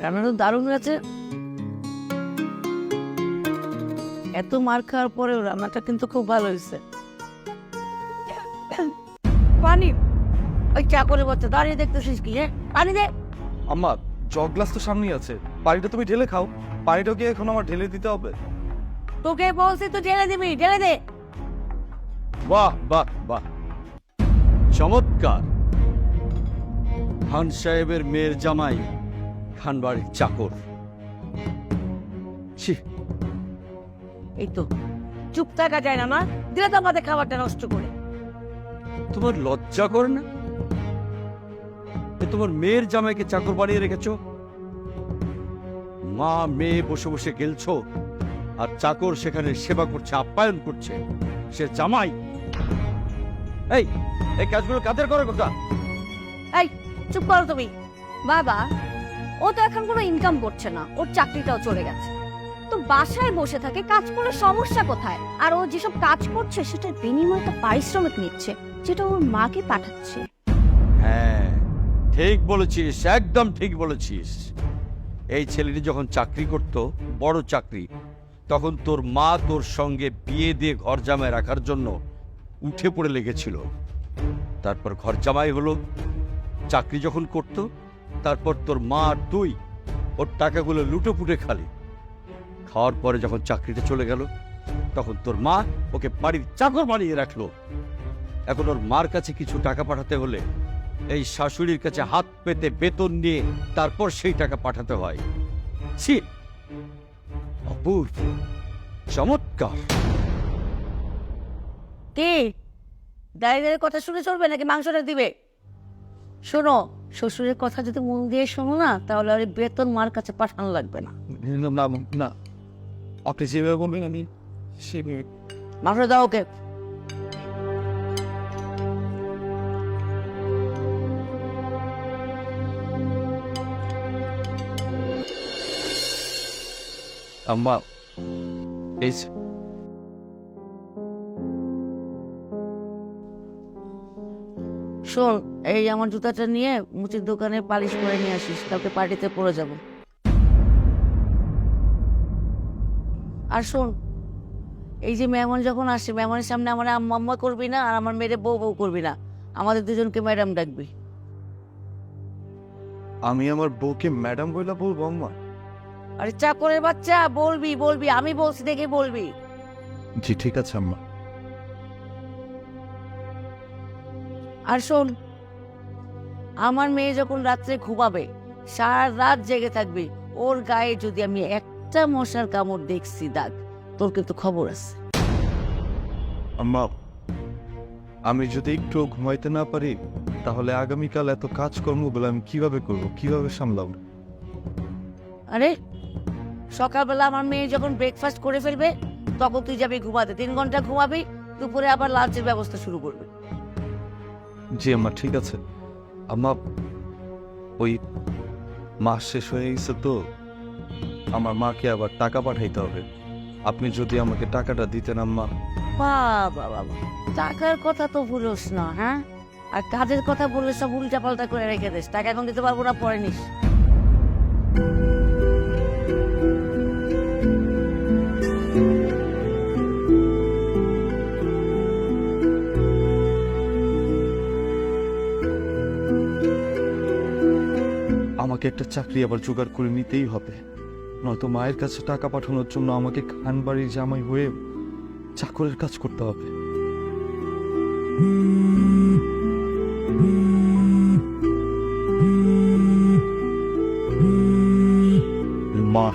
রান্না তো দারুণ হয়েছে। এত মার খাওয়ার পরেও রান্নাটা কিন্তু খুব ভালো হয়েছে। পানি, ওই চা করে বলছে দাঁড়িয়ে দেখতেছিস কি? পানি দে। আম্মা, জগ গ্লাস তো সামনেই আছে, পানিটা তুমি ঢেলে খাও। পানিটা কি এখন আমার ঢেলে দিতে হবে? তোকে বলছি তো ঢেলে দিবি, ঢেলে দে। বাহ বাহ বাহ, চমৎকার। খান সাহেবের মেয়ের জামাই খান বাড়ির চাকর। ছি, এই তো চুপ থাকা যায় না, না দিলে তো আমাদের খাবারটা নষ্ট করে। তোমার লজ্জা করে না? এ তোমার মেয়ের জামাইকে চাকর বানিয়ে রেখেছো। মা মেয়ে বসে বসে গেলছো, আর চাকর সেখানে সেবা করছে, আপ্যায়ন করছে। সে জামাই। এই এই কাজগুলো কাদের করে কথা? এই চুপ করো তুমি। বাবা, ও তো এখন কোনো ইনকাম করছে না, ওর চাকরিটাও চলে গেছে। তো বাসায় বসে থাকে, কাজ করে সমস্যা কোথায়? আর ও যেসব কাজ করছে সেটার বিনিময়ে তো পারিশ্রমিক নিচ্ছে, যেটা ওর মাকে পাঠাচ্ছে। হ্যাঁ, ঠিক বলেছিস, একদম ঠিক বলেছিস। এই ছেলেটি যখন চাকরি করত, বড় চাকরি, তখন তোর মা তোর সঙ্গে বিয়ে দিয়ে ঘর জামাই রাখার জন্য উঠে পড়ে লেগেছিল। তারপর ঘর জামাই হলো, চাকরি যখন করত, তারপর তোর মা আর তুই ওর টাকাগুলো লুটোপুটে খালি। খাওয়ার পরে যখন চাকরিটা চলে গেল, তখন তোর মা ওকে বাড়ির চাকর বানিয়ে রাখলো। এখন ওর মার কাছে কিছু টাকা পাঠাতে হলে এই শাশুড়ির কাছে হাত পেতে বেতন নিয়ে তারপর সেই টাকা পাঠাতে হয়। ছি, অপূর্ব, চমৎকার। কি দাঁড়িয়ে দাঁড়িয়ে কথা শুনে চলবে নাকি মাংসটা দিবে? শোনো, শ্বশুরের কথা যদি মন দিয়ে শোনো না, তাহলে আর এই বেতন মার কাছে পাঠানো লাগবে না। না না, আপনি যেভাবে বলবেন আমি সেভাবে। মাংস দাও ওকে। আম্মা, এই শোন, এই আমার জুতাটা নিয়ে মুচির দোকানে পালিশ করে নিয়ে আসিস, কালকে পার্টিতে পরে যাব। আর শোন, এই যে মেহমান যখন আসে, মেহমানের সামনে আমার আম্মা আম্মা করবি না, আর আমার মেয়েরে বউ বউ করবি না, আমাদের দুজনকে ম্যাডাম ডাকবি। আমি আমার বউকে ম্যাডাম বইলা বলবো আম্মা? আরে চাকরের বাচ্চা, বলবি বলবি, আমি বলছি দেখে বলবি। জি ঠিক আছে আম্মা। আর শোন, আমার মেয়ে যখন রাত্রে ঘুমাবে, সারা রাত জেগে থাকবে, ওর গায়ে যদি আমি একটা মশার কামড় দেখছি দাগ, তোর কিন্তু খবর আছে। আম্মা, আমি যদি একটু ঘুমাইতে না পারি, তাহলে আগামীকাল এত কাজকর্মগুলো আমি কিভাবে করব, কিভাবে সামলাবো? আরে সকালবেলা আমার মেয়ে যখন ব্রেকফাস্ট করে ফেলবে, তখন তুই যাবি ঘুমাতে, 3 ঘন্টা ঘুমাবি, দুপুরে আবার লাঞ্চের ব্যবস্থা শুরু করবে। জি আম্মা, ঠিক আছে। আম্মা, ওই মাস শেষ হয়ে গেছে তো, আমার মাকে আবার টাকা পাঠাইতে হবে। আপনি যদি আমাকে টাকাটা দিতেন আম্মা। বাবা বাবা, টাকার কথা তো ভুলোস না, হ্যাঁ? আর কাজের কথা বললে সব উল্টা পাল্টা করে রেখে দিস। টাকা এখন দিতে পারবো না, পরে নিস। আমাকে একটা চাকরি আবার জোগাড় করে নিতেই হবে, নয়তো মায়ের কাছে টাকা পাঠানোর জন্য আমাকে খানবাড়ির জামাই হয়ে চাকরের কাজ করতে হবে। মা,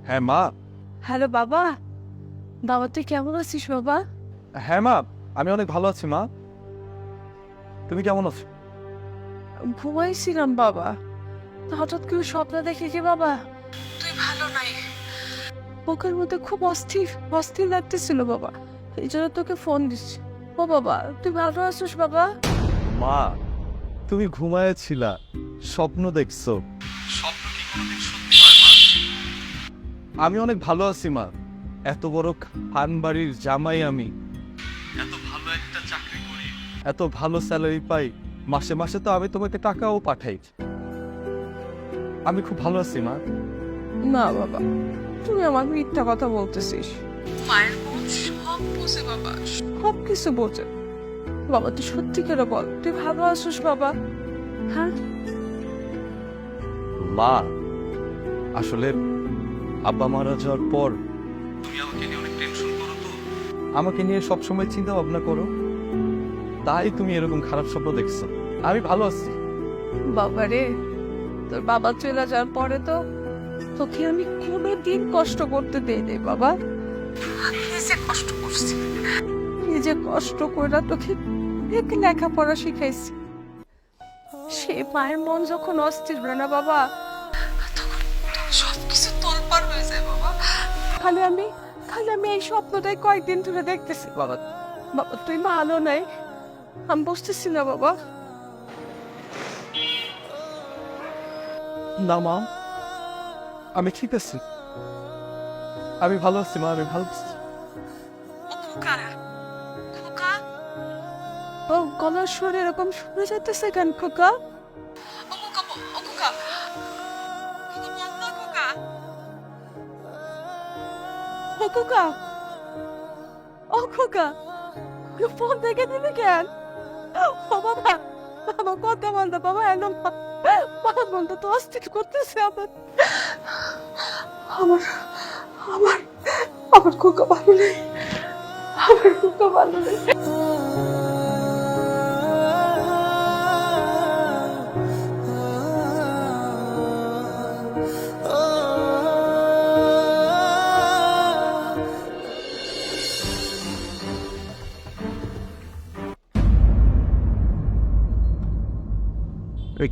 হ্যাঁ মা। হ্যালো বাবা। বাবা তুই কেমন আছিস বাবা? হ্যাঁ মা, আমি অনেক ভালো আছি মা। তুমি কেমন আছো? ঘুমাইছিলাম বাবা, তা হঠাৎ করে স্বপ্ন দেখে যে বাবা তুই ভালো নাই, বুকের মধ্যে খুব অস্থির অস্থির লাগতেছিল বাবা, এই জন্য তোকে ফোন দিচ্ছি। ও বাবা তুই ভালো আছিস বাবা? মা, তুমি ঘুমায়েছিলা, স্বপ্ন দেখছো। স্বপ্ন কি কোনোদিন সত্যি হয় মা? আমি অনেক ভালো আছি মা। এত বড় খানবাড়ির জামাই আমি, এত ভালো একটা চাকরি করি, এত ভালো স্যালারি পাই, মাসে মাসে তো আমি তোমাকে টাকাও পাঠাই। আমি খুব ভালো আছি মা। না বাবা, তুই আমার মিথ্যা কথা বলতেছিস। মায়ের মন সব বোঝে বাবা, সব কিছু বোঝে। বাবা তুই সত্যি করে বল, তুই ভালো আছিস বাবা? হ্যাঁ মা, আসলে আব্বা মারা যাওয়ার পর তুমি আমাকে নিয়ে অনেক টেনশন করো তো, আমাকে নিয়ে সবসময় চিন্তা ভাবনা করো, তাই তুমি এরকম খারাপ স্বপ্ন দেখছো। আমি ভালো আছি। বাবা রে, তোর বাবা চলে যাওয়ার পরে তো তোকে আমি কোনোদিন কষ্ট করতে দেই নাই বাবা। আমি যে কষ্ট করছি, এই যে কষ্ট করে তোকে লেখাপড়া শিখাইছি, সে মায়ের মন যখন অস্থির হয় না বাবা, তখন সবকিছু তোলপাড় হয়ে যায় বাবা। খালি আমি এই স্বপ্নটাই কয়েকদিন ধরে দেখতেছি বাবা। বাবা তুই ভালো নাই, আমি বুঝতেছি না বাবা। না মা, আমি ঠিক আছি, আমি ভালো আছি মা, আমি ভালো আছি। ও গলার সুর এরকম শুনে যাইতেছে কেন খোকা? ও খোকা, ও খোকা, ফোন দেখে দিবি কেন? ও বাবা, বাবা কথা বলতো বাবা, এলো বাবা বলতো তো অস্থির করতেছে আমার আমার আমার আমার খোকা ভালো নেই, আমার খোকা ভালো নেই।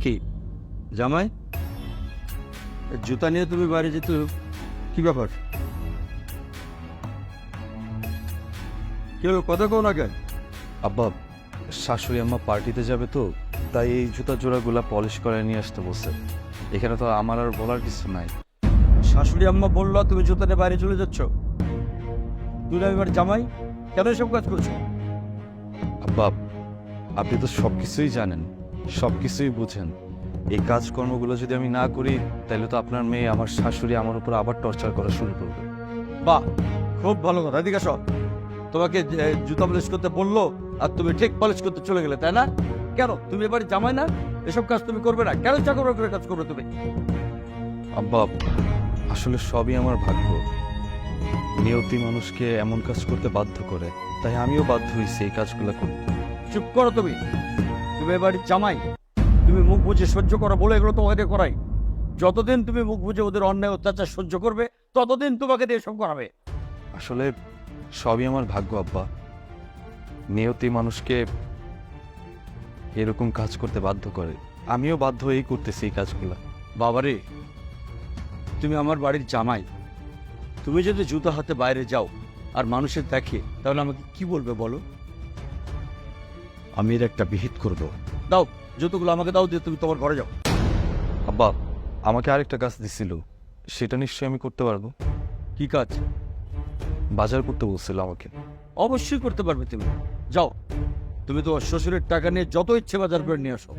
কি জামাই, জুতা নিয়ে তুমি বাইরে যেতে, কি ব্যাপার? কেউ কথা কও না কেন? আব্বা, শাশুড়ি আম্মা পার্টিতে যাবে তো, তাই এই জুতা জোড়াগুলা পলিশ করে নিয়ে আসতে বলছে। এখানে তো আমার আর বলার কিছু নাই। শাশুড়ি আম্মা বললো তুমি জুতা নিয়ে বাইরে চলে যাচ্ছ, তুই এবার জামাই কেন এসব কাজ করছো? আব্বা, আপনি তো সবকিছুই জানেন, সবকিছুই বুঝেন। এই কাজকর্মগুলো যদি আমি না করি, তাহলে তো আপনার মেয়ে, আমার শাশুড়ি আমার উপর আবার টর্চার করা শুরু করবে। বাহ, খুব ভালো কথা। এদিকে আসো। তোমাকে জুতা পলিশ করতে বললো আর তুমি ঠিক পলিশ করতে চলে গেলে, তাই না? কেন? তুমি এবারে জামাই না, এসব কাজ তুমি করবে না? কেন চাকর করে কাজ করবে তুমি? আব্বা, আসলে সবই আমার ভাগ্য। নিয়তি মানুষকে এমন কাজ করতে বাধ্য করে, তাই আমিও বাধ্য হয়েছি এই কাজগুলো করতে। চুপ করো তুমি। তুমি এবারে জামাই, তুমি মুখ বুঝে সহ্য করো বলে এগুলো তোমাকে করাই। যতদিন তুমি মুখ বুঝে ওদের অন্যায় অত্যাচার সহ্য করবে, ততদিন তোমাকে দিয়ে এসব করাবে। আসলে সবই আমার ভাগ্য আব্বা। নিয়তি মানুষকে এরকম কাজ করতে বাধ্য করে, আমিও বাধ্য হয়েই করতেছি এই কাজগুলো। বাবারে, তুমি আমার বাড়ির জামাই, তুমি যদি জুতা হাতে বাইরে যাও আর মানুষের দেখে, তাহলে আমাকে কি বলবে বলো? আমি এর একটা বিহিত করবো। দাও জুতোগুলো আমাকে দাও, দিয়ে তুমি তোমার ঘরে যাও। আব্বা, আমাকে আরেকটা কাজ দিছিল, সেটা নিশ্চয়ই আমি করতে পারবো। কি কাজ? বাজার করতে বলছিল আমাকে। অবশ্যই করতে পারবে তুমি। যাও, তুমি তোমার শ্বশুরের টাকা নিয়ে যত ইচ্ছে বাজার করে নিয়ে আসো,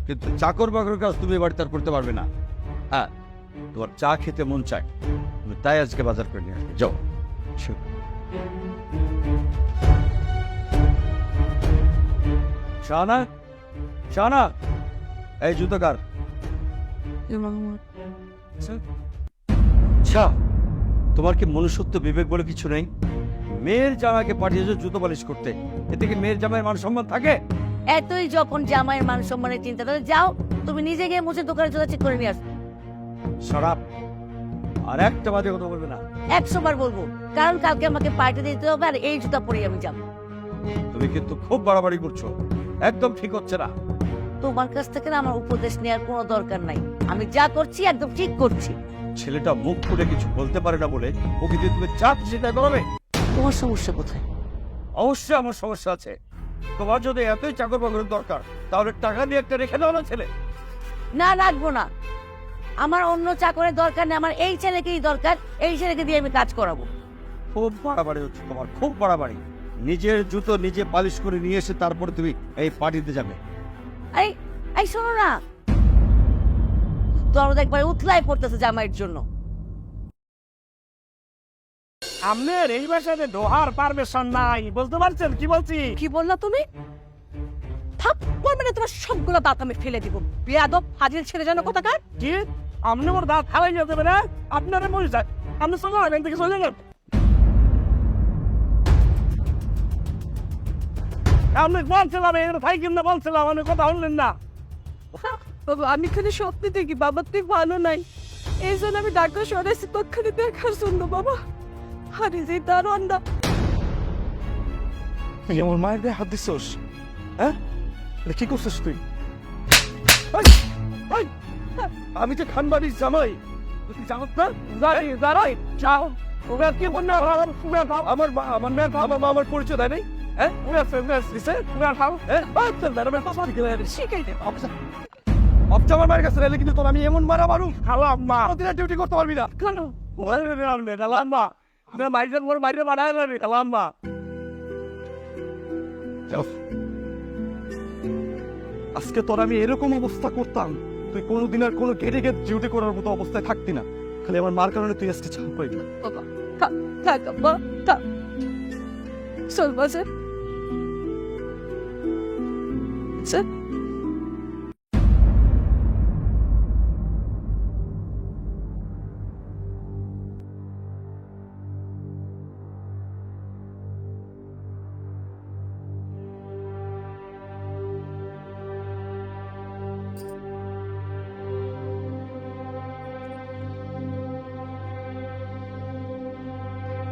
কিন্তু চাকর বাকর কাজ তুমি বাড়িতে আর করতে পারবে না। হ্যাঁ, তোমার চা খেতে মন চায়, তুমি তাই আজকে বাজার করে নিয়ে আসবে। যাও। শাহানা, শাহানা, এই জুতো কার? আচ্ছা, তোমার কি মনুষ্যত্ব বিবেক বলে কিছু নেই? মেয়ের জামাইকে পাঠিয়েছো জুতো পালিশ করতে, এতে কি মেয়ের জামাইয়ের মান সম্মান থাকে? এতই যখন জামাইয়ের মান সম্মানের চিন্তা, তাহলে যাও তুমি নিজে গিয়ে মুছে দোকানে জুতা চেক করে নিয়ে আসো। সারাপ, আর একটা বাজে কথা বলবে না। 100 বার বলবো, কারণ কালকে আমাকে পার্টি দিতে হবে আর এই জুতা পরেই আমি যাবো। তুমি কিন্তু খুব বাড়াবাড়ি করছো, একদম ঠিক হচ্ছে না। তোমার কাছ থেকে না আমার উপদেশ নেওয়ার কোনো দরকার নাই, আমি যা করছি একদম ঠিক করছি। ছেলেটা মুখ ফুটে কিছু বলতে পারে না বলে ওকে দিয়ে তুমি চাপ সেটাই করাবে? তোমার সমস্যা কোথায়? অবশ্যই আমার সমস্যা আছে। তোমার যদি এতই চাকর বাকরের দরকার, তাহলে টাকা দিয়ে একটা রেখে দাও না ছেলে। না, রাখবো না। আমার অন্য চাকরের দরকার নেই, আমার এই ছেলেকেই দরকার। এই ছেলেকে দিয়ে আমি কাজ করাবো। খুব বাড়াবাড়ি হচ্ছে তোমার, খুব বাড়াবাড়ি। নিজের জুতো নিজে পালিশ করে নিয়ে এসে তারপরে তুমি এই পার্টিতে যাবে। এই এই শোনো না, দরদ একবার উতলাই পড়তেছে জামাইয়ের জন্য। আপনার এই বাসাতে ঢোহার পারমিশন নাই, বুঝতে পারছেন কি বলছি? কি বললা তুমি? থাপ্পড় মানে তোমার সবগুলো দাঁত আমি ফেলে দিব। বেয়াদব হাজির ছেড়ে যেন কোথাকার। কি আপনি ওর দাঁত হারাই যেতে না? আপনারা মরে যায়, আপনি চলে যাবেন থেকে চলে যাবেন। আপনি বলছিলাম এখানে থাকেন না, বলছিলাম আপনি কথা শুনলেন না। বাবা আমি খালি স্বপ্নে দেখি বাবা তুই ভালো নাই, এই জন্য আমি ঢাকা শহরে এসে তোখানে দেখার জন্য বাবা। আরে যে দারোয়ানটা তুই আমার মায়ের গায়ে হাত দিচ্ছস? হ্যাঁ, এটা কি করছিস তুই? আমি যে খানবাড়ির জামাই, তুই জানো না? জানি দাঁড়াই যাও, ওরা কি বন্যা আমার আমার পরিচয় দেয় নাই। হ্যাঁ দিছে খাও। শিখাই দে। আমার মায়ের কাছে রেলে কিন্তু তোর আমি এমন মারা মারু খালো আম্মা ডিউটি করতে পারবি না। কেন আম্মা মাইরে মোর মাইরে মারায় না খালো আম্মা। আজকে তোর আমি এরকম অবস্থা করতাম, তুই কোনোদিন আর কোনো গেটে গেট ডিউটি করার মতো অবস্থায় থাকতি না। খালি আমার মার কারণে তুই আজকে ছাড় পাইবি না। বাবা থাক আব্বা থাক। চল বাসে চল।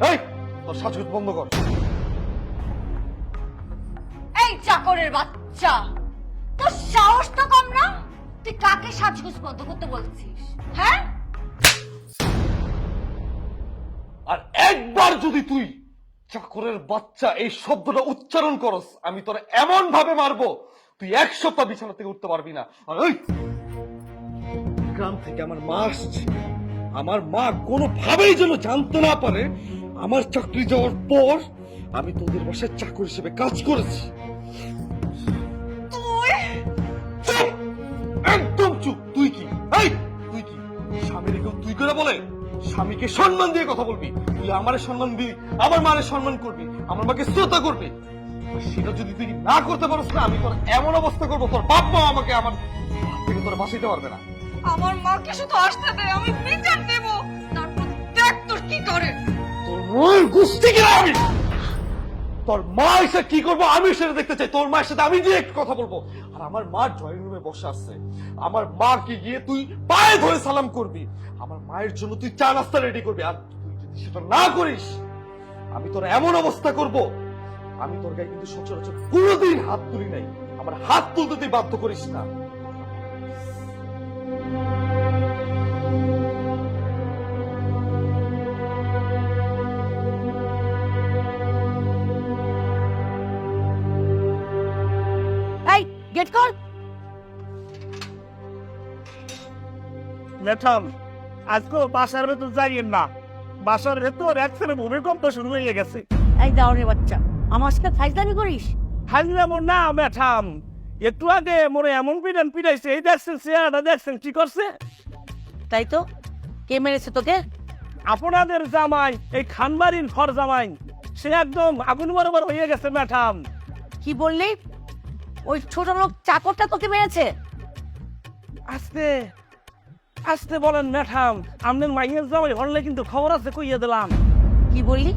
এই তোর সাজগুজ বন্ধ কর। এই চাকরের বাচ্চা, তোর সাহস তো কম না? তুই কাকে সাজগোজ বন্ধ করতে বলছিস? হ্যাঁ, আর একবার যদি তুই চাকরের বাচ্চা এই শব্দটা উচ্চারণ করস, আমি তোর এমন ভাবে মারবো তুই 1 সপ্তাহ বিছানা থেকে উঠতে পারবি না। আর ওই গ্রাম থেকে আমার মা আসছে, আমার মা কোনোভাবেই যেন জানতে না পারে আমার চাকরি যাওয়ার পর আমি তোদের বাসায় চাকর হিসেবে কাজ করেছি। চুপ! একদম চুপ। তুই কি তুই কি স্বামীর কেউ তুই করে বলে? স্বামীকে সম্মান দিয়ে কথা বলবি। তুই আমারে সম্মান দিবি, আমার মারে সম্মান করবি, আমার মাকে শ্রদ্ধা করবি। আর সেটা যদি তুই না করতে পারস না, আমি তোর এমন অবস্থা করবো তোর বাপ মা আমাকে আমার হাত থেকে তোর বাঁচাইতে পারবে না। আমার মাকে শুধু আসতে দে, আমি বিচার দেব, তারপর দেখ তোর কি করে। তোর রোল গুস্তি কিনা আমি, তোর মা এসে কি করবো আমি সেটা দেখতে চাই। তোর মায়ের সাথে আমি ডিরেক্ট কথা বলবো। আর আমার মা ড্রয়িং রুমে বসে আছে, আমার মাকে গিয়ে তুই পায়ে ধরে সালাম করবি, আমার মায়ের জন্য তুই চা নাস্তা রেডি করবি। আর তুই যদি সেটা না করিস, আমি তোর এমন অবস্থা করব, আমি তোর গায়ে কিন্তু সচরাচর কোনোদিন হাত তুলি নাই, আমার হাত তুলতে তুই বাধ্য করিস না। এই গেট কর। ম্যাডাম আজকে বাসার ভেতর যাইয়েন না, বাসার ভেতর একসাথে ভূমিকম্প শুরু হয়ে গেছে। এই দাওরে বাচ্চা, আমার সাথে ফাইজলামি করিস? হাজলাম না ম্যাডাম, একটু আগে মোরে এমন পিটান পিটাইছে, এই দেখছেন চেহারাটা দেখছেন কি করছে? তাই তো, কে মেরেছে তোকে? আপনাদের জামাই, এই খানবাড়ির ঘর জামাই, সে একদম আগুন বরাবর হয়ে গেছে ম্যাডাম। কি বললি? ওই ছোট লোক চাকরটা তোকে মেরেছে? আস্তে আস্তে বলেন ম্যাডাম, আপনার মাইয়ের জামাই হলে কিন্তু খবর আছে কইয়া দিলাম। কি বললি?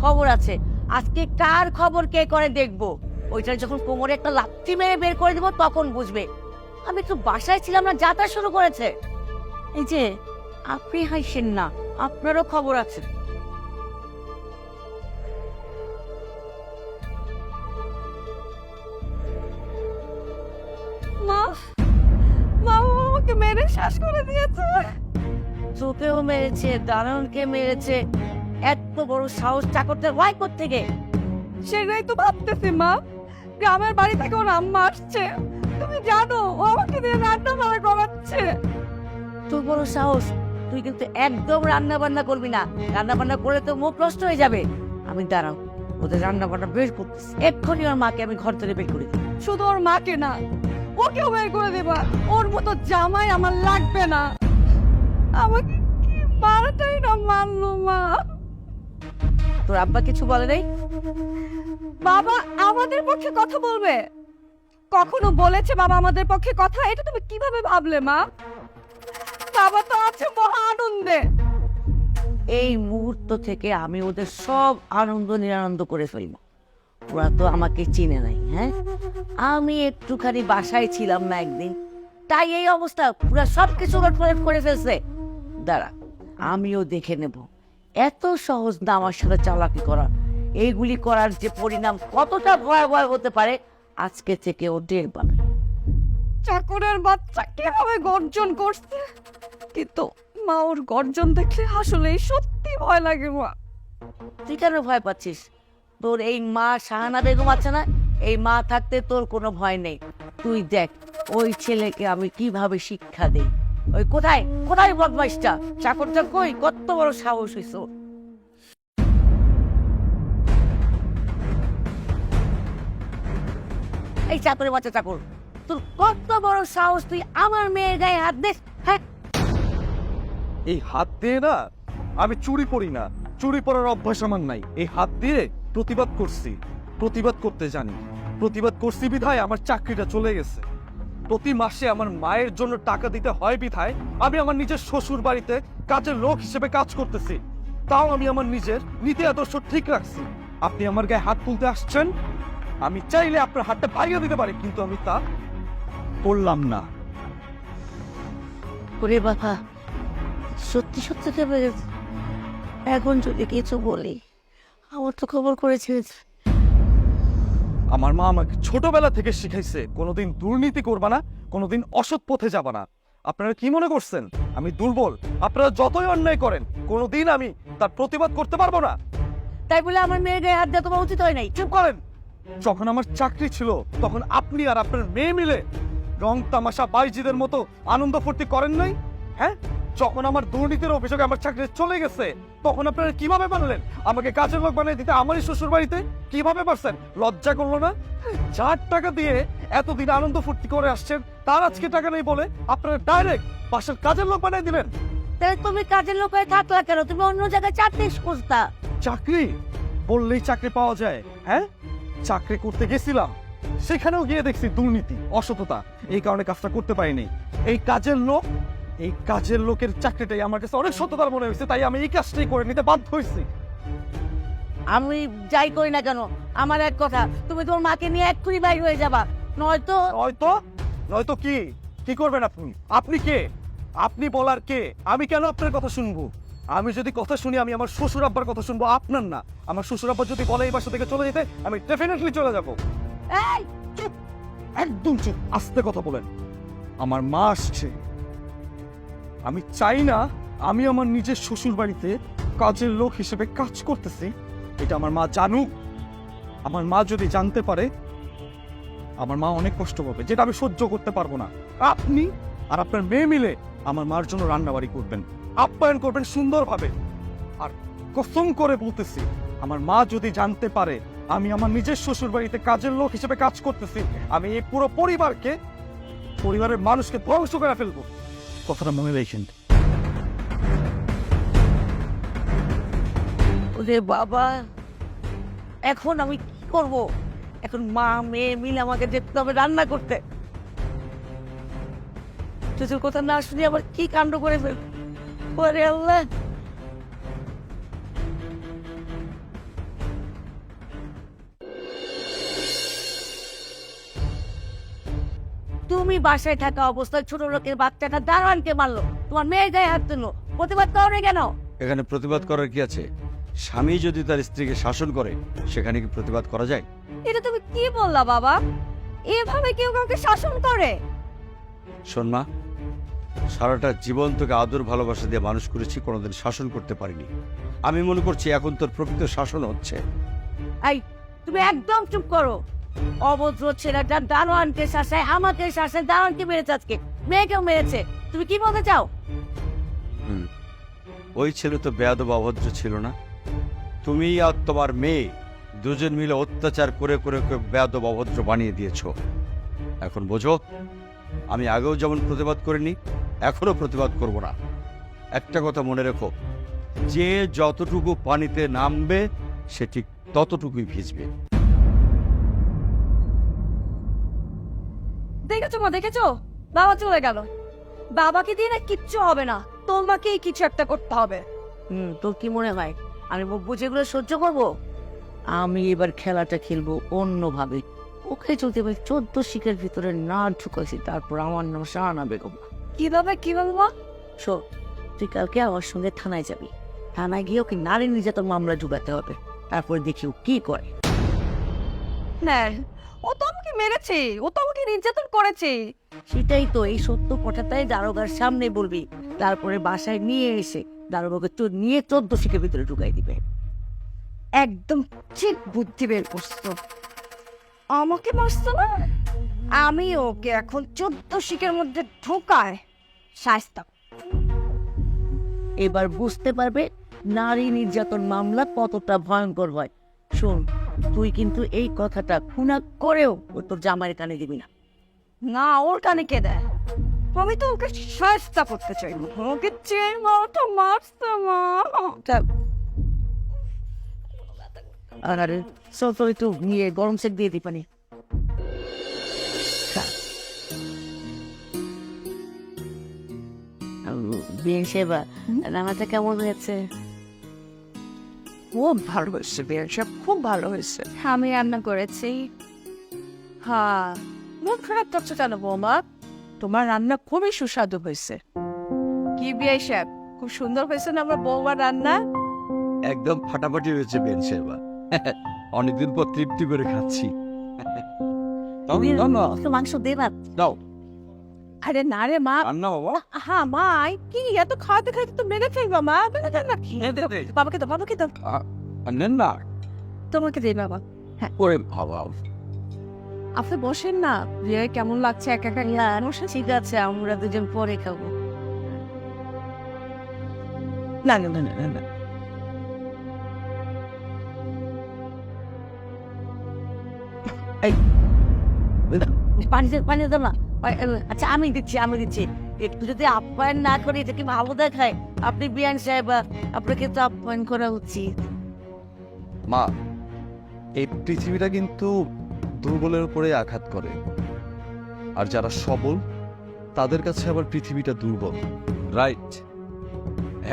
খবর আছে? আজকে কার খবর কে করে দেখবো। ওইটা যখন কোমরে একটা লাথি মেরে বের করে দিব তখন বুঝবে। আমি একটু বাসায় ছিলাম না, যাত্রা শুরু করেছে। এই যে আপনি হাসেন না, আপনারও খবর আছে। মা মা আমাকে মেরে শেষ করে দিয়েছে। তোকেও মেরেছে, দারোয়ানকে মেরেছে। এত বড় সাহস চাকরদের হয় কোত্থেকে? সেটাই তো ভাবতেছি মা, গ্রামের বাড়ি থেকে ওর আম্মা আসছে, তুমি জানো ও আমাকে দিয়ে রান্না বান্না করাচ্ছে। তোর বড় সাহস, তুই কিন্তু একদম রান্না বান্না করবি না। রান্না বান্না করলে তো মুখ নষ্ট হয়ে যাবে। আমি দাঁড়াও, ওদের রান্না বান্না বের করতেছি, এক্ষুনি ওর মাকে আমি ঘর থেকে বের করে দিই। শুধু ওর মাকে না, ওকেও বের করে দেবা। ওর মতো জামাই আমার লাগবে না। আমাকে কি মারাটাই না মারলো মা। তোর আব্বা কিছু বলে নাই? বাবা আমাদের পক্ষে কথা বলবে? কখনো বলেছে বাবা আমাদের পক্ষে কথা? এটা তুমি কিভাবে ভাবলে মা? বাবা তো আছে মহা আনন্দে। এই মুহূর্ত থেকে আমি ওদের সব আনন্দ নিরানন্দ করে ফেলবো। ওরা তো আমাকে চিনে নাই। হ্যাঁ, আমি একটুখানি বাসায় ছিলাম না একদিন, তাই এই অবস্থা। পুরা সব কিছু করে ফেলছে। দাঁড়া, আমিও দেখে নেব। এত সহজ না আমার সাথে চালাকি করা। এইগুলি করার যে পরিণাম কতটা ভয়াবহ হতে পারে, আজকে থেকে ও টের পাবে। চাকরের বাচ্চা কিভাবে গর্জন করছে, কিন্তু মা ওর গর্জন দেখলে আসলে সত্যি ভয় লাগে মা। তুই কেন ভয় পাচ্ছিস? তোর এই মা শাহানা বেগম আছে না, এই মা থাকতে তোর কোনো ভয় নেই। তুই দেখ ওই ছেলেকে আমি কিভাবে শিক্ষা দেই। ওই কোথায় কোথায় বদমাইশটা, চাকরটা কই? কত বড় সাহস হইছে ওর। এই চাকরের বাচ্চা চাকর, তোর কত বড় সাহস, তুই আমার মেয়ের গায়ে হাত দিস? হ্যাঁ, এই হাত দিয়ে না আমি চুরি পরি না, চুরি পরার অভ্যাস আমার নাই। এই হাত দিয়ে প্রতিবাদ করছি, প্রতিবাদ করতে জানি। প্রতিবাদ করছি বিধায় আমার চাকরিটা চলে গেছে। প্রতি মাসে আমার মায়ের জন্য টাকা দিতে হয় বিধায় আমি আমার নিজের শ্বশুর বাড়িতে কাজের লোক হিসেবে কাজ করতেছি। তাও আমি আমার নিজের নীতি আদর্শ ঠিক রাখছি। আপনি আমার গায়ে হাত তুলতে আসছেন, আমি চাইলে আপনার হাতটা ভাঙিয়ে দিতে পারি, কিন্তু আমি তা করলাম না। ওরে বাবা, সত্যি সত্যি ভেবে গেছে। এখন যদি কিছু বলি, আমার তো খবর করেছে। আমার মা আমাকে ছোটবেলা থেকে শিখাইছে কোনোদিন দুর্নীতি করবা না, কোনোদিন অসৎ পথে যাবা না। আপনারা কি মনে করছেন আমি দুর্বল? আপনারা যতই অন্যায় করেন, কোনোদিন আমি তার প্রতিবাদ করতে পারবো না। তাই বলে আমার মেয়ের গায়ে হাত দেওয়া তোমার উচিত হয় নাই। চুপ করেন। যখন আমার চাকরি ছিল তখন আপনি আর আপনার মেয়ে মিলে রং তামাশা বাইজিদের মতো আনন্দ ফুর্তি করেন নাই? হ্যাঁ, যখন আমার দুর্নীতির অভিযোগে আমার চাকরি চলে গেছে তখন আপনারা কিভাবে পারলেন আমাকে কাজের লোক বানিয়ে দিতে আমারই শ্বশুর বাড়িতে? কিভাবে পারছেন? লজ্জা করলো না? যার টাকা দিয়ে এতদিন আনন্দ ফুর্তি করে আসছেন তার আজকে টাকা নেই বলে আপনারা ডাইরেক্ট বাসার কাজের লোক বানিয়ে দিলেন। তাহলে তুমি কাজের লোক হয়ে থাকলা কেন? তুমি অন্য জায়গায় চাকরি খুঁজতা। চাকরি বললেই চাকরি পাওয়া যায়? হ্যাঁ, চাকরি করতে গেছিলাম, সেখানেও গিয়ে দেখছি দুর্নীতি, অসততা। এই কারণে কাজটা করতে পারিনি। এই কাজের লোকের চাকরিটাই আমার কাছে অনেক সততার মনে হয়েছে, তাই আমি এই কাজটাই করে নিতে বাধ্য হয়েছি। আমি যাই করি না কেন, আমার এক কথা, তুমি তোমার মাকে নিয়ে এক্ষুনি বাইর হয়ে যাবা, নয়তো নয়তো কি কি করবেন আপনি? আপনি কে? আপনি বলার কে? আমি কেন আপনার কথা শুনবো? আমি যদি কথা শুনি আমি আমার শ্বশুর আব্বার কথা শুনবো, আপনার না। আমার শ্বশুর আব্বা যদি বলে এই বাসা থেকে চলে যেতে, আমি ডেফিনেটলি চলে যাবো। এই চুপ, একদম চুপ, আস্তে কথা বলেন। আমার মা আসছে, আমি চাই না আমি আমার নিজের শ্বশুর বাড়িতে কাজের লোক হিসেবে কাজ করতেছি এটা আমার মা জানুক। আমার মা যদি জানতে পারে আমার মা অনেক কষ্ট পাবে, যেটা আমি সহ্য করতে পারবো না। আপনি আর আপনার মেয়ে মিলে আমার মার জন্য রান্নাবাড়ি করবেন, আপ্যায়ন করবেন সুন্দরভাবে। আর কসম করে বলতেছি, আমার মা যদি জানতে পারে আমি আমার নিজের শ্বশুর বাড়িতে কাজের লোক হিসেবে কাজ করতেছি, আমি এই পুরো পরিবারের মানুষকে ধ্বংস করে ফেলবো। কথাটা মনে রেখেন। ওরে বাবা, এখন আমি কি করব? এখন মা মেয়ে মিলে আমাকে যেতে হবে রান্না করতে। তোর কথা না শুনে আবার কি কাণ্ড করে ফেল। ওরে আল্লাহ, তুমি বাসায় থাকা অবস্থায় ছোট লোকের বাচ্চাটা দারোয়ানকে মারলো, তোমার মেয়ের গায়ে হাত তুললো, প্রতিবাদ করো কেন? এখানে প্রতিবাদ করার কি আছে? স্বামী যদি তার স্ত্রীকে শাসন করে সেখানে কি প্রতিবাদ করা যায়? এটা তুমি কি বললা বাবা? এভাবে কেউ কাউকে শাসন করে? শোন মা, সারাটা জীবন তোকে আদর ভালোবাসা দিয়ে মানুষ করেছি, কোনোদিন শাসন করতে পারিনি। আমি মনে করছি এখন তোর প্রকৃত শাসন হচ্ছে। এই তুমি একদম চুপ করো। অভদ্র ছেলেটা দারোয়ানকে শাসায়, আমাকে শাসায়, দারোয়ানকে মেরেছে, আজকে মেয়েকেও মেরেছে। তুমি কি বলতে চাও? ওই ছেলে তো বেয়াদব অভদ্র ছিল না? তুমি আর তোমার মেয়ে দুজন মিলে অত্যাচার করে করে ওকে বেয়াদব অভদ্র বানিয়ে দিয়েছো। এখন বোঝো, আমি আগেও যেমন প্রতিবাদ করিনি, এখনো প্রতিবাদ করব না। একটা কথা মনে রেখো, যে যতটুকু পানিতে নামবে সে ঠিক ততটুকুই ভিজবে। দেখেছো মা, দেখেছো? বাবা চলে গেল। বাবাকে দিয়ে না কিচ্ছু হবে না, তোমাকেই কিছু একটা করতে হবে। তোর কি মনে হয় আমি মুখ বুঝে এগুলো সহ্য করবো? আমি এবার খেলাটা খেলবো অন্যভাবে। ওকে যদি আমি 14 শিখের ভিতরে না ঢুকাইছি, তারপর আমার নাম শাহানা বেগম। কিভাবে কিভাবে মা? শোন, তুই কালকে আমার সঙ্গে থানায় যাবি। থানায় গিয়ে ওকে নারী নির্যাতন মামলা ঢুকাতে হবে, তারপর দেখি ও কি করে। না, ও তো আমাকে মেরেছে, ও তো আমাকে নির্যাতন করেছে। সেটাই তো, এই সত্য কথাটাই দারোগার সামনে বলবি, তারপরে বাসায় নিয়ে এসে দারোগাকে তো নিয়ে 14 শিখের ভিতরে ঢুকাই দিবে। একদম ঠিক বুদ্ধি বের করছো। আমাকে মারছো না, আমি ওকে এখন 14 শিকের মধ্যে ঢোকায় শাস্তা। এবার বুঝতে পারবে নারী নির্যাতন মামলা কতটা ভয়ঙ্কর হয়। শোন, তুই কিন্তু এই কথাটা খুনা করেও ও তোর জামাইয়ের কানে দিবি না। না, ওর কানে কে দেয়? আমি তো ওকে শাস্তা করতে চাই না, ওকে চেয়ে মারটা মারছে মা। আরে চল তো, একটু নিয়ে গরম সেক দিয়ে দি পানি। বিয়ে সেবা রান্নাটা কেমন হয়েছে? খুব ভালো হয়েছে বিয়ে, সব খুব ভালো হয়েছে। আমি রান্না করেছি। হ্যাঁ, মন খারাপ করছো কেন বৌমা? তোমার রান্না খুবই সুস্বাদু হয়েছে। কি বিয়ে সাহেব, খুব সুন্দর হয়েছে না আমার বৌমার রান্না? একদম ফাটাফাটি হয়েছে বেন সেবা। অনেকদিন পর তৃপ্তি করে খাচ্ছি। একটু মাংস দে না। দাও আরে না রে মা, রান্না বাবা। হ্যাঁ মা, কি এত খাওয়াতে খাইতে তো মেরে ফেলবা মা। বাবাকে দাও, বাবাকে দাও। নেন না তোমাকে দিই বাবা। করে বাবা। আপনি বসেন না, বিয়ে কেমন লাগছে একা একা? ঠিক আছে, আমরা দুজন পরে খাবো। না না না না না, পানি দে, পানি দাও না। আচ্ছা আমি দিচ্ছি। একটু যদি আপ্যায়ন না করি এটা কি ভালো দেখায়? আপনি বিয়ান সাহেব, আপনাকে তো আপ্যায়ন করা উচিত। মা, এই পৃথিবীটা কিন্তু দুর্বলের উপরে আঘাত করে, আর যারা সবল তাদের কাছে আবার পৃথিবীটা দুর্বল। রাইট,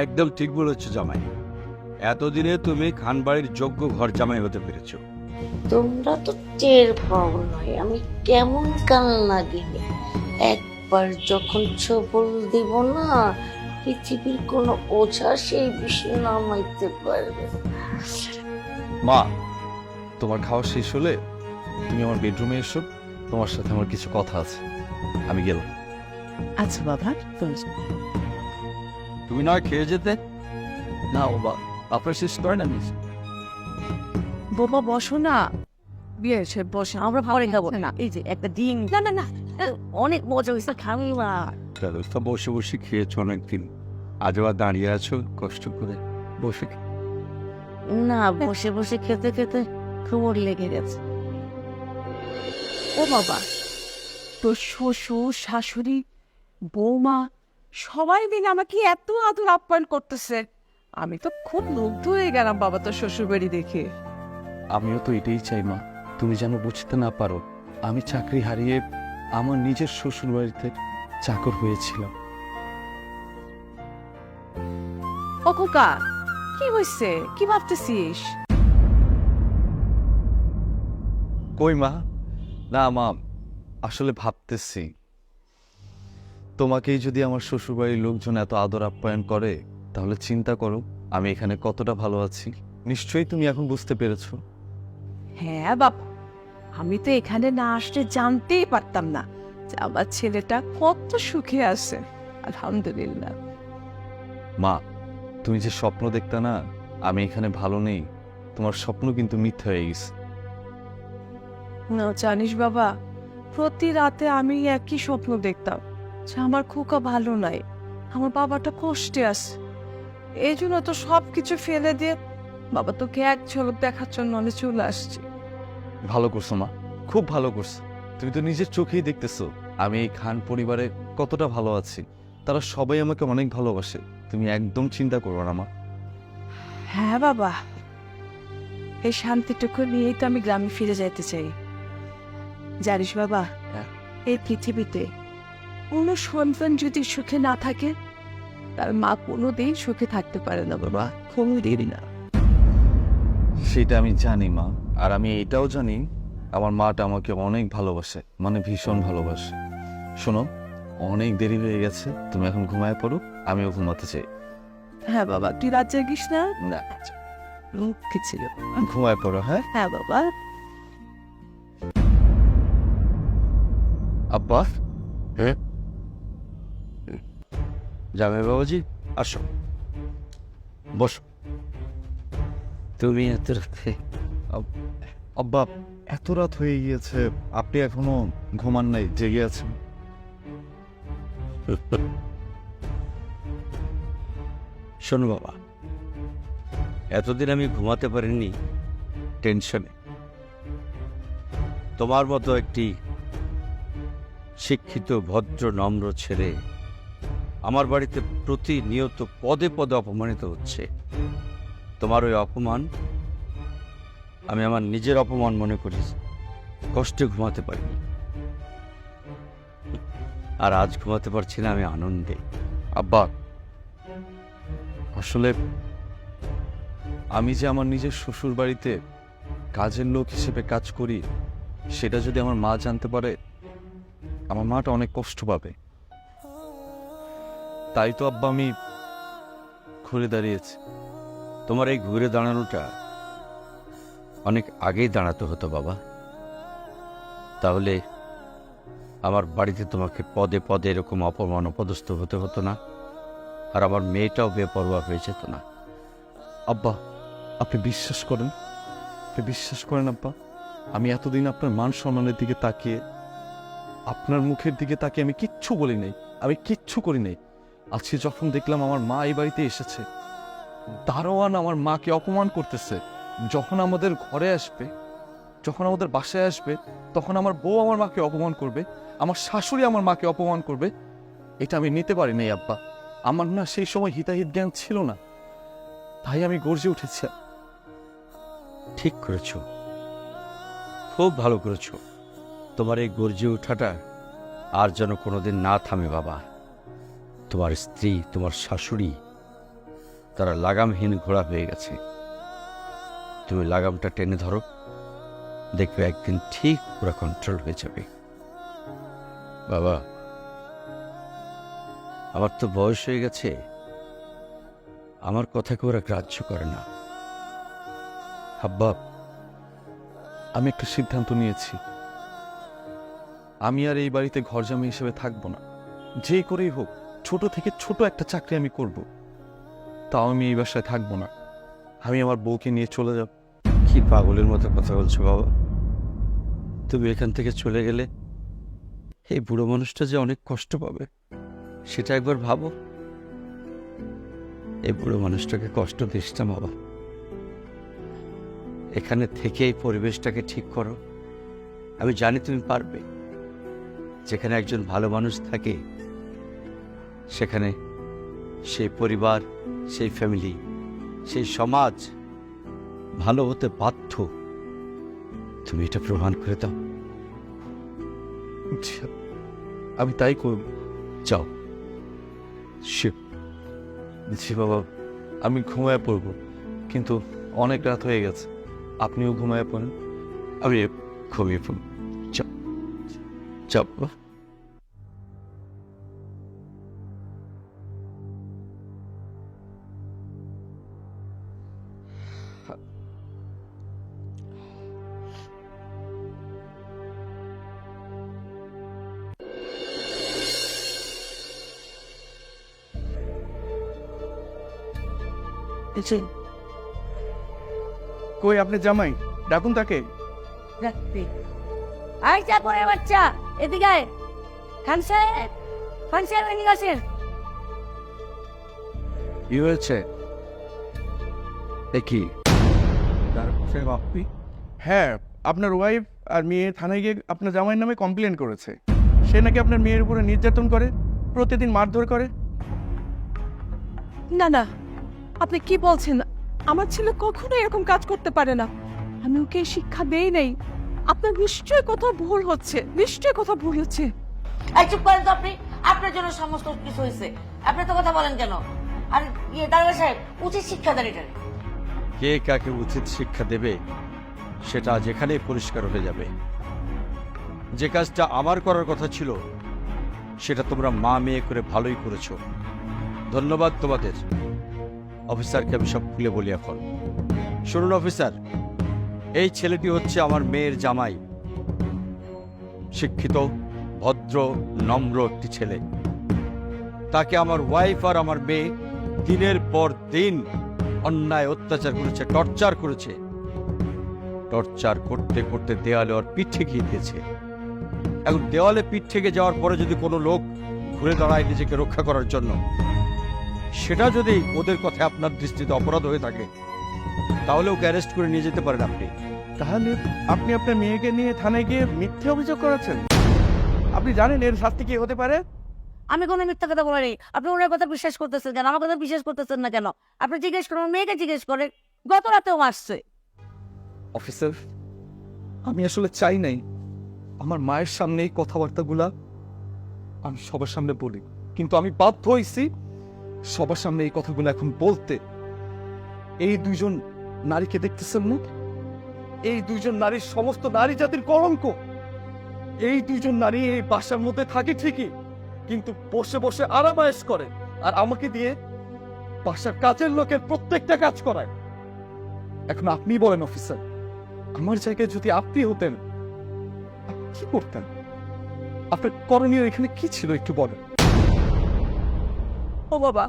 একদম ঠিক বলেছো জামাই। এতদিনে তুমি খানবাড়ির যোগ্য ঘর জামাই হতে পেরেছো। তোমরা তো টের পাও নয় আমি কেমন কান্না দিবে। একবার যখন ছবল দিব না, পৃথিবীর কোনো ওঝা সেই বিষয় নামাইতে পারবে। মা, তোমার খাওয়া শেষ হলে তুমি আমার বেডরুমে এসো, তোমার সাথে আমার কিছু কথা আছে। আমি গেলাম। আচ্ছা বাবা, তুমি নয় খেয়ে যেতে। না বাবা, আপনার শেষ করেন আমি। বৌমা বসো না, বিয়ে এসে বসে। আমরা পরে খাবো না। এই যে একটা ডিম। না না না, অনেক মজা হয়েছে, খাবি না? তো বসে বসে খেয়েছো অনেকদিন, আজও আর দাঁড়িয়ে আছো কষ্ট করে। বসে না, বসে বসে খেতে খেতে খবর লেগে গেছে। ও বাবা, তোর শ্বশুর শাশুড়ি বৌমা সবাই মিলে আমাকে এত আদর আপ্যায়ন করতেছে। আমি তো খুব মুগ্ধ হয়ে গেলাম বাবা তোর শ্বশুর বাড়ি দেখে। আমিও তো এটাই চাই মা, তুমি যেন বুঝতে না পারো আমি চাকরি হারিয়ে আমার নিজের শ্বশুর বাড়িতে চাকর হয়েছিলাম। ও খোকা, কি হয়েছে? কি ভাবতেছিস? কই মা? না মা, আসলে ভাবতেছি তোমাকেই যদি আমার শ্বশুরবাড়ির লোকজন এত আদর আপ্যায়ন করে, তাহলে চিন্তা করো আমি এখানে কতটা ভালো আছি। নিশ্চয়ই তুমি এখন বুঝতে পেরেছো। হ্যাঁ বাবা, আমি তো এখানে না আসলে জানতেই পারতাম না যে আমার ছেলেটা কত সুখে আছে। আলহামদুলিল্লাহ। মা, তুমি যে স্বপ্ন দেখতে না আমি এখানে ভালো নেই, তোমার স্বপ্ন কিন্তু মিথ্যা হয়ে গেছে। না জানিস বাবা, প্রতি রাতে আমি একই স্বপ্ন দেখতাম যে আমার খোকা ভালো নাই, আমার বাবাটা কষ্টে আছে। এই জন্য তো সবকিছু ফেলে দিয়ে বাবা তোকে এক ঝলক দেখার জন্য আমি চলে আসছি। ভালো করছো মা, খুব ভালো করছো। তুমি তো নিজের চোখেই দেখতেছো আমি এই খান পরিবারে কতটা ভালো আছি। তারা সবাই আমাকে অনেক ভালোবাসে। তুমি একদম চিন্তা করো না মা। হ্যাঁ বাবা, এই শান্তিটুকু নিয়েই তো আমি গ্রামে ফিরে যেতে চাই। জানিস বাবা, হ্যাঁ। এই পৃথিবীতে কোনো সন্তান যদি সুখে না থাকে তার মা কোনোদিন সুখে থাকতে পারে না বাবা, কোনোদিনই না। সেটা আমি জানি মা, আর আমি এটাও জানি আমার মাটা আমাকে অনেক ভালোবাসে, মানে ভীষণ ভালোবাসে। শোনো, অনেক দেরি হয়ে গেছে, তুমি এখন ঘুমায় পড়ো, আমিও ঘুমাতে চাই। হ্যাঁ বাবা, তুই রাত জাগিস না? না, কি ছিল? ঘুমায় পড়ো। হ্যাঁ হ্যাঁ বাবা। আব্বা। হ্যাঁ জামাই বাবাজি, আসো বসো। তুমি এত রাতে? আব্বা, এত রাত হয়ে গিয়েছে, আপনি এখনো ঘুমান নাই, জেগে আছেন? শোনো বাবা, এতদিন আমি ঘুমাতে পারিনি টেনশনে। তোমার মতো একটি শিক্ষিত ভদ্র নম্র ছেলে আমার বাড়িতে প্রতিনিয়ত পদে পদে অপমানিত হচ্ছে। তোমার ওই অপমান আমি আমার নিজের অপমান মনে করি, কষ্টে ঘুমাতে পারিনি। আর আজ ঘুমাতে পারছি না আমি আনন্দে। আব্বা, আসলে আমি যে আমার নিজের শ্বশুর বাড়িতে কাজের লোক হিসেবে কাজ করি, সেটা যদি আমার মা জানতে পারে, আমার মাটা অনেক কষ্ট পাবে। তাই তো আব্বা আমি ঘুরে দাঁড়িয়েছি। তোমার এই ঘুরে দাঁড়ানোটা অনেক আগেই দাঁড়াতে হতো বাবা, তাহলে আমার বাড়িতে তোমাকে পদে পদে এরকম অপমান অপদস্থ হতে হতো না, আর আমার মেয়েটাও বেপরোয়া হয়ে যেত না। আব্বা, আপনি বিশ্বাস করেন, আব্বা, আমি এতদিন আপনার মান সম্মানের দিকে তাকিয়ে, আপনার মুখের দিকে তাকিয়ে আমি কিচ্ছু বলি নাই, আমি কিচ্ছু করি নাই। আজকে যখন দেখলাম আমার মা এই বাড়িতে এসেছে, দারোয়ান আমার মাকে অপমান করতেছে, যখন আমাদের ঘরে আসবে, যখন আমাদের বাসায় আসবে, তখন আমার বউ আমার মাকে অপমান করবে, আমার শাশুড়ি আমার মাকে অপমান করবে, এটা আমি নিতে পারি নাই আব্বা। আমার না সেই সময় হিতাহিত জ্ঞান ছিল না, তাই আমি গর্জে উঠেছি। ঠিক করেছ, খুব ভালো করেছ। তোমার এই গর্জে ওঠাটা আর যেন কোনোদিন না থামে বাবা। তোমার স্ত্রী, তোমার শাশুড়ি, তারা লাগামহীন ঘোড়া হয়ে গেছে। তুমি লাগামটা টেনে ধরো, দেখবে একদিন ঠিক পুরো কন্ট্রোল হয়ে যাবে। বাবা, আমার তো বয়স হয়ে গেছে, আমার কথাকে ওরা গ্রাহ্য করে না। আব্বা, আমি একটা সিদ্ধান্ত নিয়েছি, আমি আর এই বাড়িতে ঘরজামা হিসেবে থাকবো না। যে করেই হোক, ছোট থেকে ছোট একটা চাকরি আমি করব, তাও আমি এই বাসায় থাকবো না। আমি আমার বউকে নিয়ে চলে যাব। কি পাগলের মতো কথা বলছো বাবা? তুমি এখান থেকে চলে গেলে এই বুড়ো মানুষটা যে অনেক কষ্ট পাবে, সেটা একবার ভাবো। এই বুড়ো মানুষটাকে কষ্ট দিস না বাবা। এখানে থেকে এই পরিবেশটাকে ঠিক করো। আমি জানি তুমি পারবে। যেখানে একজন ভালো মানুষ থাকে, সেখানে সেই পরিবার, সেই ফ্যামিলি, সেই সমাজ ভালো হতে বাধ্য। তুমি এটা প্রমাণ করে দাও। আমি তাই করব। যাও। শিব। জি বাবা, আমি ঘুমায় পড়ব, কিন্তু অনেক রাত হয়ে গেছে, আপনিও ঘুমায় পড়েন। আমি ঘুমিয়ে পড়ব। যাও, যাও বাবা। কই আপনি জামাই? ডাকুন তাকে। রাখবি। আই যা পরে বাচ্চা, এদিকে আয়। খান সাহেব, এদিকে আসেন। কি হয়েছে? কি আপনি? হ্যাঁ, আপনার ওয়াইফ আর মেয়ে থানায় গিয়ে আপনার জামাইয়ের নামে কমপ্লেন করেছে। সে নাকি আপনার মেয়ের উপরে নির্যাতন করে, প্রতিদিন মারধর করে। না না, আপনি কি বলছেন? আমার ছেলে কখনো এরকম কাজ করতে পারে না। আমি ওকে শিক্ষা দেই নাই। আপনার নিশ্চয় কোথাও ভুল হচ্ছে, নিশ্চয় কোথাও ভুল হচ্ছে। এই চুপ করেন তো আপনি, আপনার জন্য সমস্ত কিছু হয়েছে, আপনি তো কথা বলেন কেন? আর দারোগা সাহেব, উচিত শিক্ষা দেন এটা। কে কাকে উচিত শিক্ষা দেবে সেটা আজ এখানেই পরিষ্কার হয়ে যাবে। যে কাজটা আমার করার কথা ছিল সেটা তোমরা মা মেয়ে করে ভালোই করেছো, ধন্যবাদ তোমাদের। অফিসারকে আমি সব খুলে বলি এখন। শুনুন অফিসার, এই ছেলেটি হচ্ছে আমার মেয়ের জামাই, শিক্ষিত, ভদ্র, নম্র একটি ছেলে। তাকে আমার ওয়াইফ আর আমার মেয়ে দিনের পর দিন অন্যায় অত্যাচার করেছে, টর্চার করেছে। টর্চার করতে করতে দেওয়ালে ওর পিঠ ঠেকিয়ে দিয়েছে। এখন দেওয়ালে পিঠ ঠেকে যাওয়ার পরে যদি কোনো লোক ঘুরে দাঁড়ায় নিজেকে রক্ষা করার জন্য, সেটা যদি ওদের কথায় আপনার দৃষ্টিতে অপরাধ হয়ে থাকে, তাহলে ওকে অ্যারেস্ট করে নিয়ে যেতে পারেন আপনি। তাহলে আপনি আপনার মেয়েকে নিয়ে থানায় গিয়ে মিথ্যে অভিযোগ করেছেন? আপনি জানেন এর শাস্তি কি হতে পারে? আমি কোনো মিথ্যা কথা বলিনি। আপনি ওনার কথা বিশ্বাস করতেছেন কেন? আমার কথা বিশ্বাস করতেছেন না কেন? আপনি জিজ্ঞেস করুন, মেয়েকে জিজ্ঞেস করে। গত রাতেও আসছে। অফিসার, আমি আসলে চাই নাই আমার মায়ের সামনে এই কথাবার্তাগুলা আমি সবার সামনে বলি, কিন্তু আমি বাধ্য হয়েছি সবার সামনে এই কথাগুলো এখন বলতে। এই দুইজন নারীকে দেখতেছেন না? এই দুইজন নারীর সমস্ত নারী জাতির কলঙ্ক। এই দুইজন নারী এই বাসার মধ্যে থাকে ঠিকই, কিন্তু বসে বসে আরামায়েশ করে, আর আমাকে দিয়ে বাসার কাজের লোকের প্রত্যেকটা কাজ করায়। এখন আপনি বলেন অফিসার, আমার জায়গায় যদি আপনি হতেন আপনি কি করতেন? আপনার করণীয় এখানে কি ছিল একটু বলেন। ও বাবা,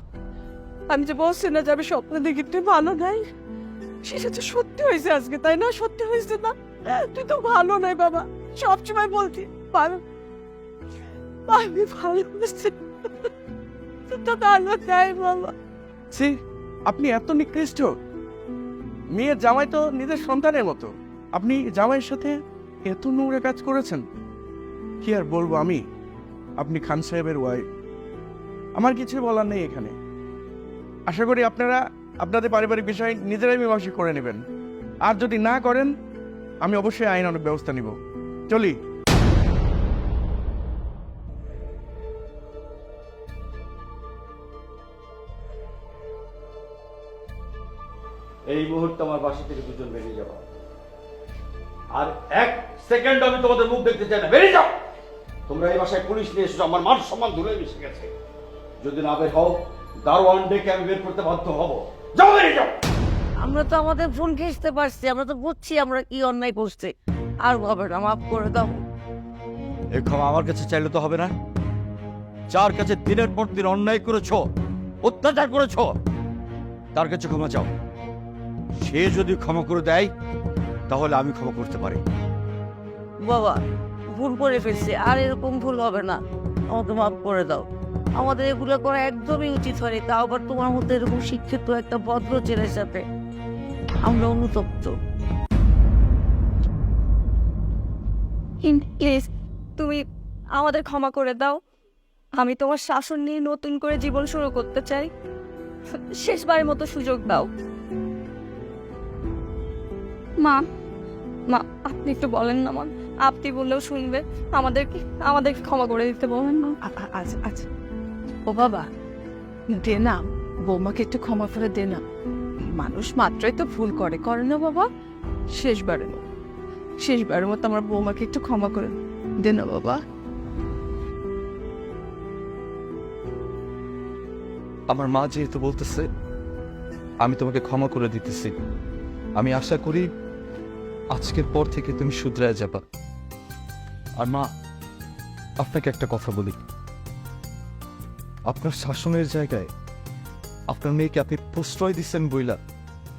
আমি যে বলছি না যে আমি স্বপ্ন দেখি তুই ভালো নাই, সেটা তো সত্যি হয়েছে আজকে, তাই না? সত্যি হয়েছে না? তুই তো ভালো নাই বাবা, সবসময় বলতি ভালো। আমি ভালো হয়েছে, তুই তো ভালো নাই বাবা। ছি, আপনি এত নিকৃষ্ট! মেয়ের জামাই তো নিজের সন্তানের মতো, আপনি জামাইয়ের সাথে এত নোংরা কাজ করেছেন। কি আর বলবো আমি, আপনি খান সাহেবের ওয়াইফ। আমার কিছু বলার নেই এখানে। আশা করি আপনারা আপনাদের পারিবারিক বিষয় নিজেরাই মীমাংসা করে নেবেন, আর যদি না করেন আমি অবশ্যই আইনানুগ ব্যবস্থা নিব। চলি। এই মুহূর্তে আমার বাসা থেকে দুজন বেরিয়ে যাবো, আর এক সেকেন্ড আমি তোমাদের মুখ দেখতে চাই না। বেরিয়ে যাও! তোমরা এই বাসায় পুলিশ নিয়ে এসেছো, আমার মান সম্মান ধুলে মিশে গেছে। যদি না বের হও, দারোয়ান ডেকে আমি বের করতে বাধ্য হব। যাও, বেরিয়ে যাও! আমরা তো আমাদের ফোন ঘেঁচতে পারছি, আমরা তো বুঝছি আমরা কি অন্যায় করছি। আর হবে না, মাফ করে দাও। এই ক্ষমা আমার কাছে চাইলে তো হবে না। যার কাছে দিনের পর দিন অন্যায় করেছো, অত্যাচার করেছো, তার কাছে ক্ষমা চাও। সে যদি ক্ষমা করে দেয় তাহলে আমি ক্ষমা করতে পারি। বাবা, ভুল করে ফেলছি, আর এরকম ভুল হবে না, আমাকে মাফ করে দাও। আমাদের এগুলো করা একদমই উচিত হয়নি, তাও আবার তোমার মধ্যে এরকম শিক্ষিত একটা ভদ্র ছেলের সাথে। আমরা অনুতপ্ত। প্লিজ তুমি আমাদের ক্ষমা করে দাও। আমি তোমার শাসন নিয়ে নতুন করে জীবন শুরু করতে চাই। শেষবারের মতো সুযোগ দাও। মা, মা আপনি একটু বলেন না মা, আপনি বললেও শুনবে। আমাদেরকে ক্ষমা করে দিতে বলেন না। আচ্ছা আচ্ছা, ও বাবা, দে না, বৌমাকে একটু ক্ষমা করে দে না। মানুষ মাত্রই তো ভুল করে, করে না বাবা? শেষবারের মতো আমার বৌমাকে একটু ক্ষমা করে দে না বাবা। আমার মা যেহেতু বলতেছে আমি তোমাকে ক্ষমা করে দিতেছি, আমি আশা করি আজকের পর থেকে তুমি শুধরায় যাবা। আর মা, আপনাকে একটা কথা বলি, আপনার শাসনের জায়গায় আপনার মেয়েকে আপনি প্রশ্রয় দিচ্ছেন বইলা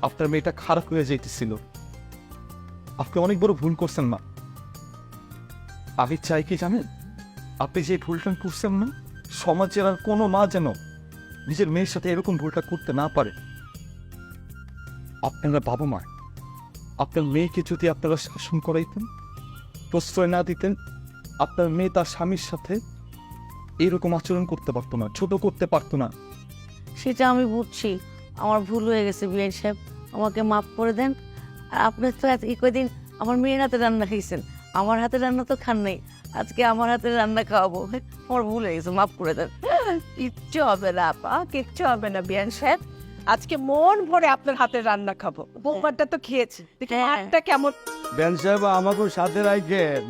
আপনার মেয়েটা খারাপ হয়ে যাইতেছিল। আপনি অনেক বড় ভুল করছেন মা। আমি চাই কি জানেন, আপনি যে ভুলটা করছেন না, সমাজের আর কোনো মা যেন নিজের মেয়ের সাথে এরকম ভুলটা করতে না পারে। আপনারা বাবা মা, আপনার মেয়েকে যদি আপনারা শাসন করাইতেন, প্রশ্রয় না দিতেন, আপনার মেয়ে তার স্বামীর সাথে এরকম আচরণ করতে পারতো না, ছোট করতে পারতো না। সেটা আমি বুঝছি, আমার ভুল হয়ে গেছে বিআই সাহেব, আমাকে মাফ করে দেন। আর আপনি তো এই কয়দিন আমার মেয়ের হাতে রান্না খাইছেন, আমার হাতে রান্না তো খান নাই, আজকে আমার হাতে রান্না খাওয়াবো। আমার ভুল হয়ে গেছে, মাফ করে দেন। কিচ্ছু হবে না আপা, কিচ্ছু হবে না বিয়ান সাহেব। আজকে মন ভরে আপনার হাতে রান্না খাবো। বৌমারটা তো খেয়েছি, দেখি হ্যাঁ। মারটা কেমন। বেন সাহেব আমাকেও সাথে রাখেন।